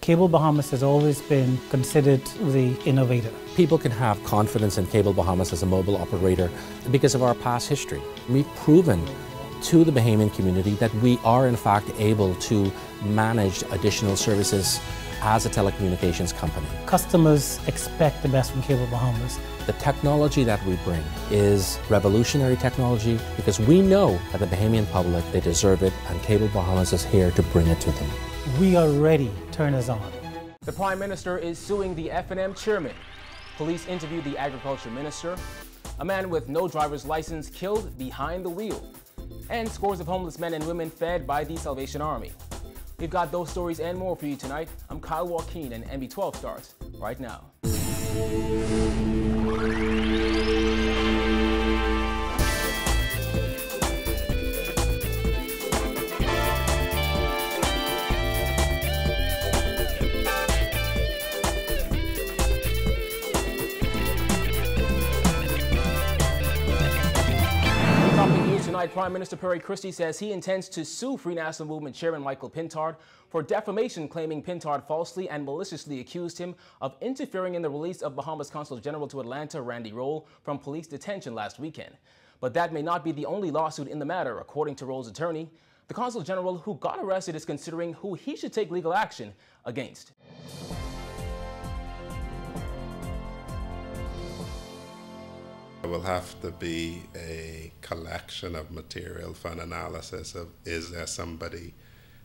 Cable Bahamas has always been considered the innovator. People can have confidence in Cable Bahamas as a mobile operator because of our past history. We've proven to the Bahamian community that we are in fact able to manage additional services as a telecommunications company. Customers expect the best from Cable Bahamas. The technology that we bring is revolutionary technology because we know that the Bahamian public, they deserve it, and Cable Bahamas is here to bring it to them. We are ready. Turn us on. The Prime Minister is suing the Fnm Chairman. Police interviewed the Agriculture Minister. A man with no driver's license killed behind the wheel. And scores of homeless men and women fed by the Salvation Army. We've got those stories and more for you tonight. I'm Kyle Joaquin, and MB12 starts right now. Tonight, Prime Minister Perry Christie says he intends to sue Free National Movement Chairman Michael Pintard for defamation, claiming Pintard falsely and maliciously accused him of interfering in the release of Bahamas Consul General to Atlanta Randy Roll from police detention last weekend. But that may not be the only lawsuit in the matter, according to Roll's attorney. The Consul General who got arrested is considering who he should take legal action against. It will have to be a collection of material for an analysis of is there somebody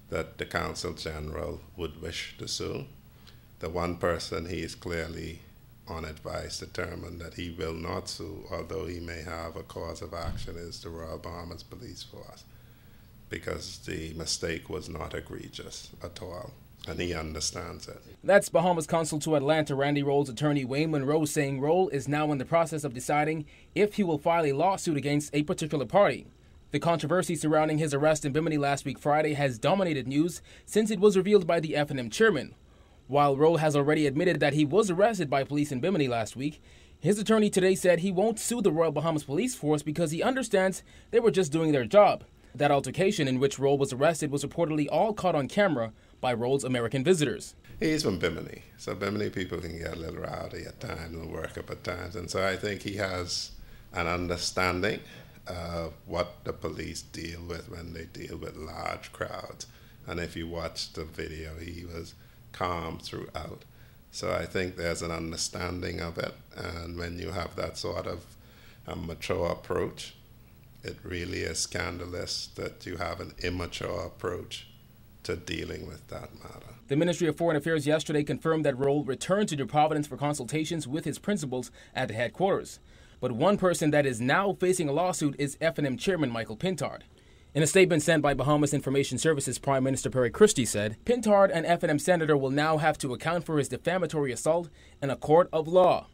that the Consul General would wish to sue. The one person he is clearly on advice determined that he will not sue, although he may have a cause of action, is the Royal Bahamas Police Force, because the mistake was not egregious at all. And he understands it. That's Bahamas Consul to Atlanta Randy Roll's attorney Wayne Monroe saying Roll is now in the process of deciding if he will file a lawsuit against a particular party. The controversy surrounding his arrest in Bimini last week Friday has dominated news since it was revealed by the Fnm Chairman. While Roll has already admitted that he was arrested by police in Bimini last week, his attorney today said he won't sue the Royal Bahamas Police Force because he understands they were just doing their job. That altercation in which Roll was arrested was reportedly all caught on camera by Roll's American visitors. He's from Bimini, so Bimini people can get a little rowdy at times and work up at times, and so I think he has an understanding of what the police deal with when they deal with large crowds. And if you watch the video, he was calm throughout. So I think there's an understanding of it, and when you have that sort of a mature approach, it really is scandalous that you have an immature approach to dealing with that matter. The Ministry of Foreign Affairs yesterday confirmed that Roll returned to New Providence for consultations with his principals at the headquarters. But one person that is now facing a lawsuit is Fnm Chairman Michael Pintard. In a statement sent by Bahamas Information Services, Prime Minister Perry Christie said, Pintard, an Fnm senator, will now have to account for his defamatory assault in a court of law.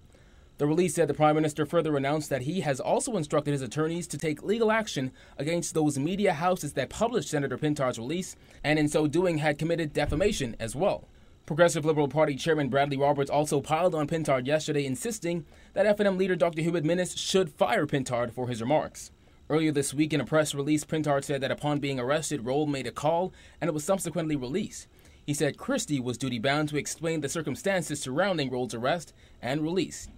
The release said the Prime Minister further announced that he has also instructed his attorneys to take legal action against those media houses that published Senator Pintard's release, and in so doing had committed defamation as well. Progressive Liberal Party Chairman Bradley Roberts also piled on Pintard yesterday, insisting that Fnm leader Dr. Hubert Minnis should fire Pintard for his remarks. Earlier this week in a press release, Pintard said that upon being arrested, Roll made a call and it was subsequently released. He said Christie was duty-bound to explain the circumstances surrounding Roll's arrest and release.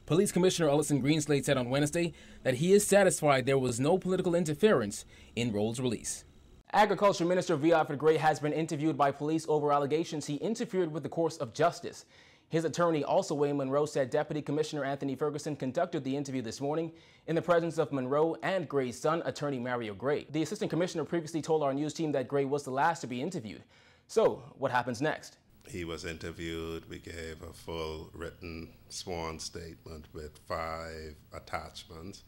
Police Commissioner Ellison Greenslade said on Wednesday that he is satisfied there was no political interference in Roll's release. Agriculture Minister V. Alfred Gray has been interviewed by police over allegations he interfered with the course of justice. His attorney, also Wayne Monroe, said Deputy Commissioner Anthony Ferguson conducted the interview this morning in the presence of Monroe and Gray's son, attorney Mario Gray. The Assistant Commissioner previously told our news team that Gray was the last to be interviewed. So, what happens next? He was interviewed. We gave a full written sworn statement with 5 attachments,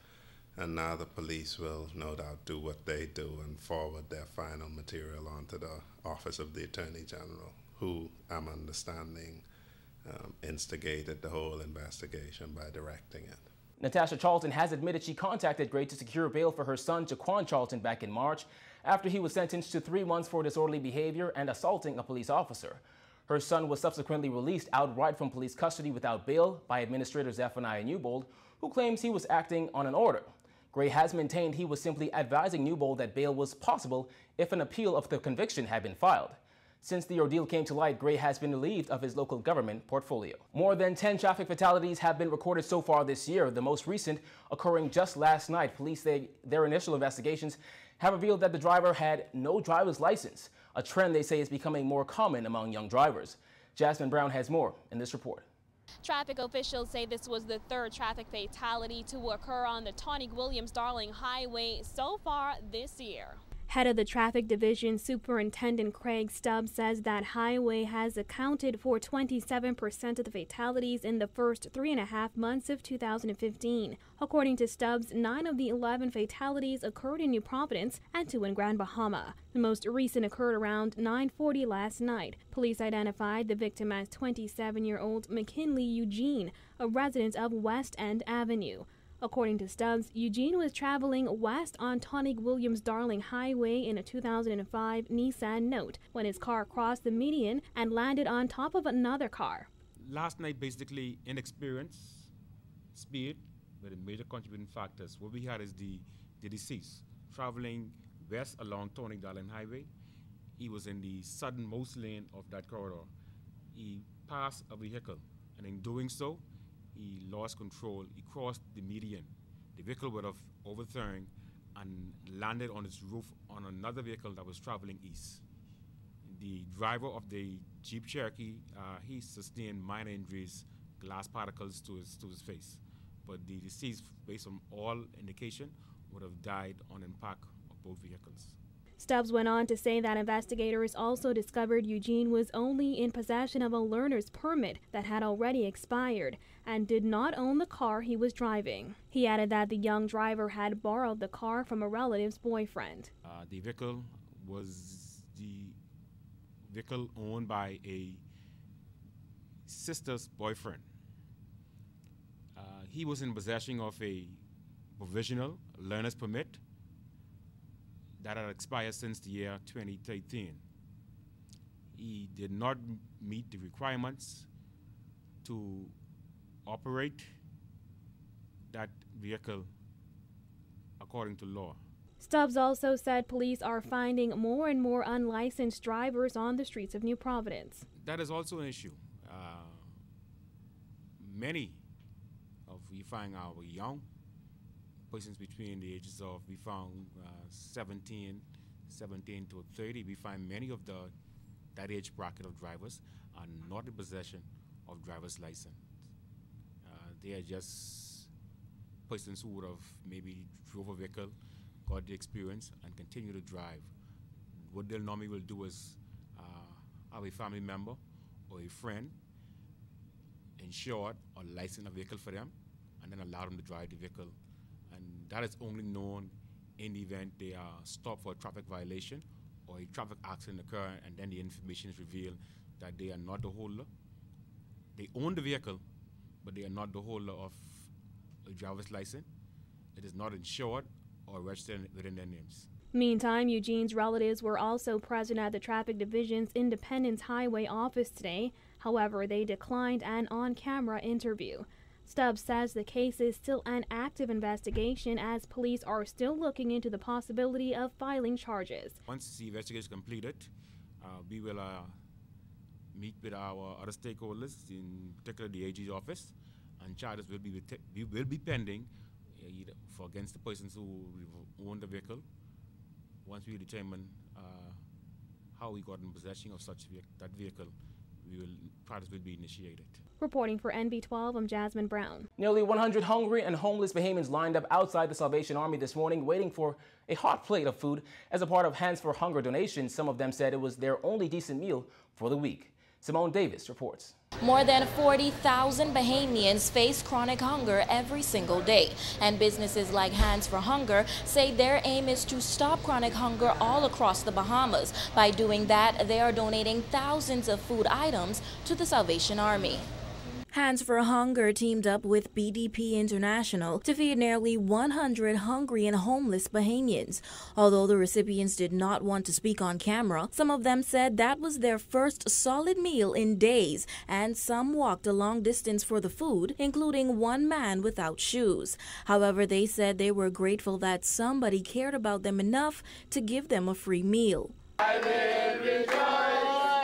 and now the police will no doubt do what they do and forward their final material onto the Office of the Attorney General, who, I'm understanding, instigated the whole investigation by directing it. Natasha Charlton has admitted she contacted Gray to secure bail for her son, Jaquan Charlton, back in March, after he was sentenced to 3 months for disorderly behavior and assaulting a police officer. Her son was subsequently released outright from police custody without bail by Administrator Zephaniah Newbold, who claims he was acting on an order. Gray has maintained he was simply advising Newbold that bail was possible if an appeal of the conviction had been filed. Since the ordeal came to light, Gray has been relieved of his local government portfolio. More than 10 traffic fatalities have been recorded so far this year, the most recent occurring just last night. Police say their initial investigations have revealed that the driver had no driver's license, a trend they say is becoming more common among young drivers. Jasmine Brown has more in this report. Traffic officials say this was the third traffic fatality to occur on the Tonic-Williams-Darling Highway so far this year. Head of the Traffic Division, Superintendent Craig Stubbs, says that highway has accounted for 27% of the fatalities in the first 3.5 months of 2015. According to Stubbs, 9 of the 11 fatalities occurred in New Providence and 2 in Grand Bahama. The most recent occurred around 9:40 last night. Police identified the victim as 27-year-old McKinley Eugene, a resident of West End Avenue. According to Stubbs, Eugene was traveling west on Tonic-Williams-Darling Highway in a 2005 Nissan Note when his car crossed the median and landed on top of another car. Last night, basically, inexperience, speed were the major contributing factors. What we had is the deceased traveling west along Tonic-Darling Highway. He was in the southernmost lane of that corridor. He passed a vehicle, and in doing so, he lost control. He crossed the median. The vehicle would have overturned and landed on its roof on another vehicle that was traveling east. The driver of the Jeep Cherokee, he sustained minor injuries, glass particles to his face. But the deceased, based on all indication, would have died on impact of both vehicles. Stubbs went on to say that investigators also discovered Eugene was only in possession of a learner's permit that had already expired and did not own the car he was driving. He added that the young driver had borrowed the car from a relative's boyfriend. The vehicle was the vehicle owned by a sister's boyfriend. He was in possession of a provisional learner's permit that had expired since the year 2013. He did not meet the requirements to operate that vehicle according to law. Stubbs also said police are finding more and more unlicensed drivers on the streets of New Providence. That is also an issue. Many of we find our young persons between the ages of, we found 17 to 30, we find many of that age bracket of drivers are not in possession of driver's license. They are just persons who would have maybe drove a vehicle, got the experience, and continue to drive. What they normally will do is have a family member or a friend insure or license a vehicle for them, and then allow them to drive the vehicle. And that is only known in the event they are stopped for a traffic violation or a traffic accident occur, and then the information is revealed that they are not the holder. They own the vehicle, but they are not the holder of a driver's license. It is not insured or registered within their names. Meantime, Eugene's relatives were also present at the Traffic Division's Independence Highway office today. However, they declined an on-camera interview. Stubbs says the case is still an active investigation as police are still looking into the possibility of filing charges. Once the investigation is completed, we will meet with our other stakeholders, in particular the AG's office, and charges will be pending either against the persons who own the vehicle. Once we determine how we got in possession of that vehicle, charges will be initiated. Reporting for NB12, I'm Jasmine Brown. Nearly 100 hungry and homeless Bahamians lined up outside the Salvation Army this morning waiting for a hot plate of food as a part of Hands for Hunger donations. Some of them said it was their only decent meal for the week. Simone Davis reports. More than 40,000 Bahamians face chronic hunger every single day, and businesses like Hands for Hunger say their aim is to stop chronic hunger all across the Bahamas. By doing that, they are donating thousands of food items to the Salvation Army. Hands for Hunger teamed up with BDP International to feed nearly 100 hungry and homeless Bahamians. Although the recipients did not want to speak on camera, some of them said that was their first solid meal in days, and some walked a long distance for the food, including one man without shoes. However, they said they were grateful that somebody cared about them enough to give them a free meal. I will rejoice.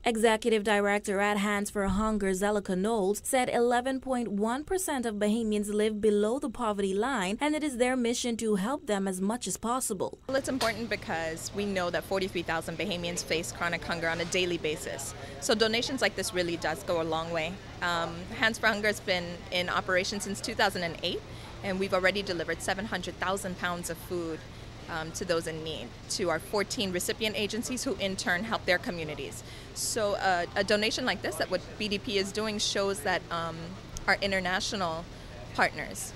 Executive Director at Hands for Hunger, Zelika Knowles, said 11.1% of Bahamians live below the poverty line, and it is their mission to help them as much as possible. Well, it's important because we know that 43,000 Bahamians face chronic hunger on a daily basis. So donations like this really does go a long way. Hands for Hunger has been in operation since 2008, and we've already delivered 700,000 pounds of food to those in need, to our 14 recipient agencies who in turn help their communities. So a donation like this, that what BDP is doing, shows that our international partners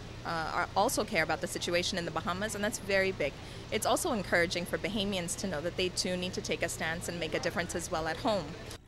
also care about the situation in the Bahamas, and that's very big. It's also encouraging for Bahamians to know that they too need to take a stance and make a difference as well at home.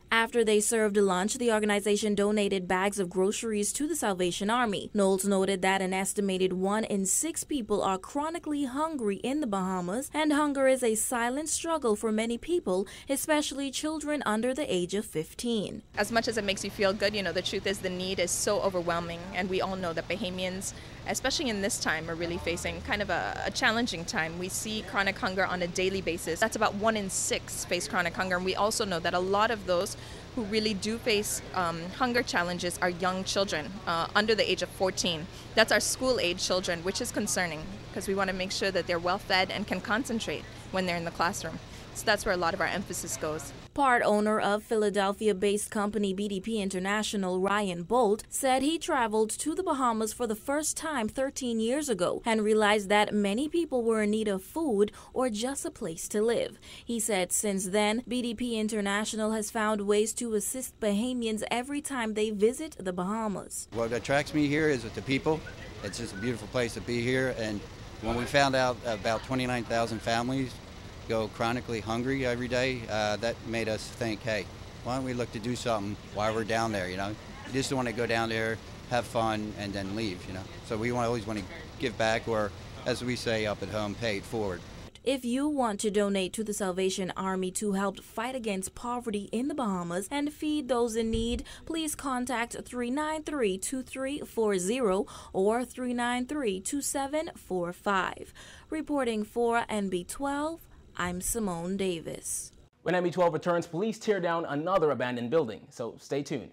After they served lunch, the organization donated bags of groceries to the Salvation Army. Knowles noted that an estimated 1 in 6 people are chronically hungry in the Bahamas, and hunger is a silent struggle for many people, especially children under the age of 15. As much as it makes you feel good, the truth is the need is so overwhelming, and we all know that Bahamians, especially in this time, are really facing kind of a challenging time. We see chronic hunger on a daily basis. That's about 1 in 6 face chronic hunger, and we also know that a lot of those who really do face hunger challenges are young children under the age of 14. That's our school-age children, which is concerning because we want to make sure that they're well-fed and can concentrate when they're in the classroom. So that's where a lot of our emphasis goes. Part owner of Philadelphia-based company BDP International, Ryan Bolt, said he traveled to the Bahamas for the first time 13 years ago and realized that many people were in need of food or just a place to live. He said since then, BDP International has found ways to assist Bahamians every time they visit the Bahamas. What attracts me here is the people. It's just a beautiful place to be here, and when we found out about 29,000 families go chronically hungry every day, that made us think, hey, why don't we look to do something while we're down there, You just don't want to go down there, have fun, and then leave, So we always want to give back, or as we say up at home, pay it forward. If you want to donate to the Salvation Army to help fight against poverty in the Bahamas and feed those in need, please contact 393-2340 or 393-2745. Reporting for NB12, I'm Simone Davis. When NB12 returns, police tear down another abandoned building, so stay tuned.